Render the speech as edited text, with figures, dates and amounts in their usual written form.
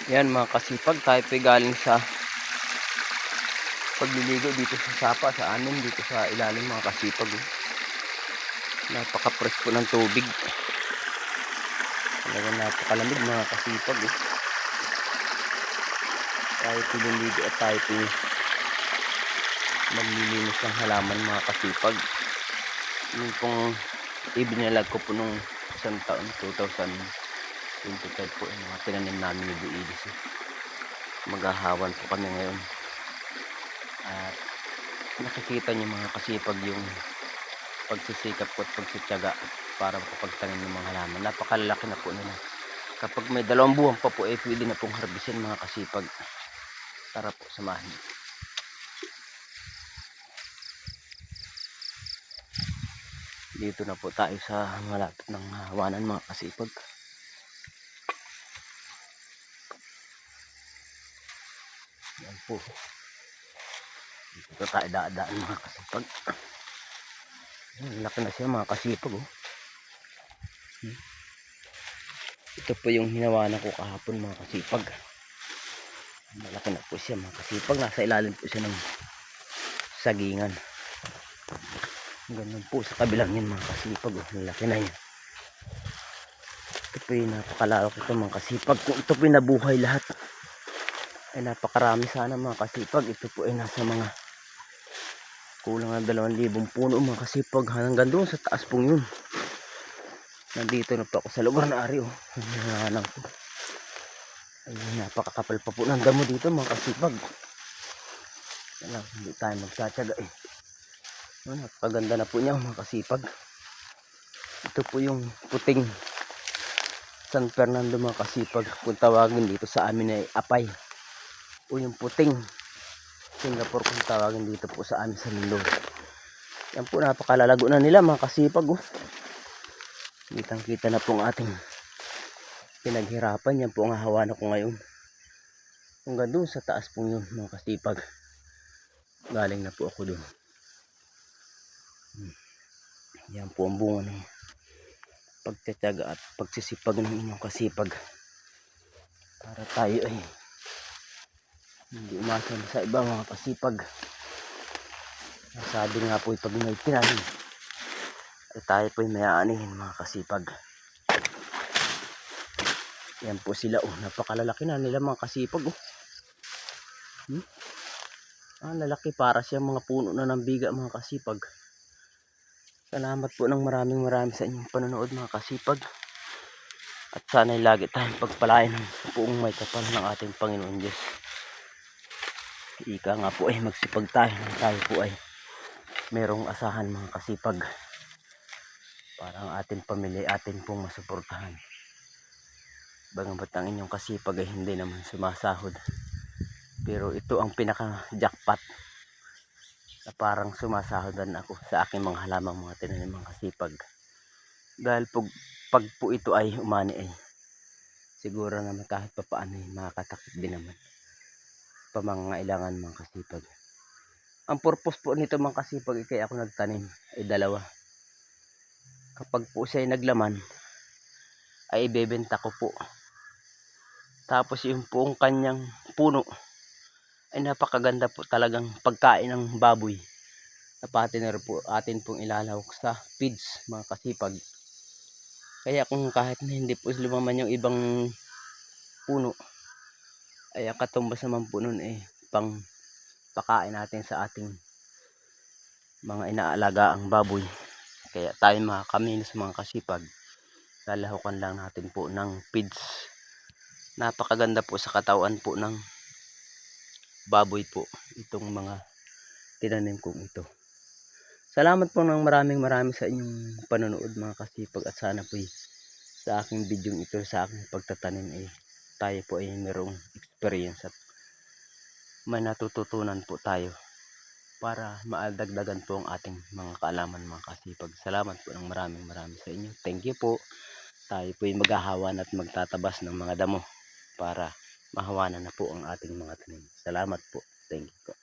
Yan mga kasipag, tayo po'y galing sa pagliligo dito sa sapa sa amin, dito sa ilalim mga kasipag. Napaka-fresh po ng tubig. Talagang napakalamig mga kasipag. Tayo po'y liligo at tayo po'y maglilinis ng halaman mga kasipag. Yung pong ibinalag ko po nung isang taon, 2025 po, yung mga tinanim namin ni Builis. Maghahawan po kami ngayon. At nakikita niyo mga kasipag yung pagsisikap ko at pagsityaga para makapagtanim ng mga halaman. Napakalalaki na po nila. Kapag may 2 buwan pa po, pwede na pong harbisin mga kasipag. Tara po, samahin. Dito na po tayo sa malapit ng hawanan mga kasipag. Yan po. Dito tayo dadaan mga kasipag. Laki na siya mga kasipag. Ito po yung hinawanan ko kahapon mga kasipag. Malaki na po siya mga kasipag. Nasa ilalim po siya ng sagingan. Ganun po sa kabilang yan mga kasipag. Malaki na yan. Ito po yung napakalawak ito mga kasipag. Kung ito po yung nabuhay lahat, ay napakarami sana mga kasipag. Ito po ay nasa mga kulang na 2,000 puno mga kasipag. Hanggang doon sa taas pong yun. Nandito na po ako sa lugar na ari. Hinahanang ko. Ay, napakakapal pa po ng damo dito mga kasipag. Yan, hindi tayo magtsatsaga eh. Napakaganda na po niya mga kasipag. Ito po yung puting San Fernando mga kasipag. Kung tawagin dito sa amin ay apay. O yung puting Singapore kung tawagin dito po sa amin sa Mindoro. Yan po, napakalalago na nila mga kasipag. Kitang kita na po ang ating pinaghirapan. Yan po ang hahawanan ko ngayon. Hanggang doon sa taas po yun mga kasipag. Galing na po ako doon. Yan po ang bunga ng pagtsatsaga at pagsisipag ng inyong kasipag. Para tayo ay hindi umasa sa iba mga kasipag. Sabi nga po pag may tinanim ay tayo po ay may aanihin mga kasipag. Yan po sila napakalalaki na nila mga kasipag. Lalaki para siya mga puno na ng biga mga kasipag. Salamat po ng maraming sa inyong panonood mga kasipag. At sana'y lagi tayong pagpalain ng buong may kapal ng ating Panginoon Diyos. Ika nga po ay magsipag tayo nang tayo po ay merong asahan mga kasipag. Para ang ating pamilya atin pong masuportahan. Bagamat ang inyong kasipag ay hindi naman sumasahod. Pero ito ang pinaka jackpot na parang sumasahodan ako sa aking mga halamang mga tinanim mga kasipag. Dahil pag po ito ay umani ay siguro naman kahit pa paano ay makakatakip din naman pamangailangan mga kasipag. Ang purpose po nito mga kasipag kaya ako nagtanim ay dalawa. Kapag po siya ay naglaman ay ibebenta ko po. Tapos yung buong kanyang puno ay napakaganda po talagang pagkain ng baboy. Na po atin pong ilalawak sa feeds mga kasipag. Kaya kung kahit na hindi po lumaman yung ibang puno ay ang katumbas naman po nun pang pakain natin sa ating mga inaalaga ang baboy. Kaya tayo mga kaminos mga kasipag, lalahukan lang natin po ng feeds. Napakaganda po sa katawan po ng baboy po itong mga tinanim kong ito. Salamat po ng maraming sa inyong panonood mga kasipag. At sana po sa aking video ito, sa aking pagtatanim tayo po ay mayroong experience at may natututunan po tayo para maadagdagan po ang ating mga kaalaman mga kasipag. Salamat po ng maraming sa inyo. Thank you po. Tayo po ay maghahawan at magtatabas ng mga damo para mahawanan na po ang ating mga tanim. Salamat po. Thank you po.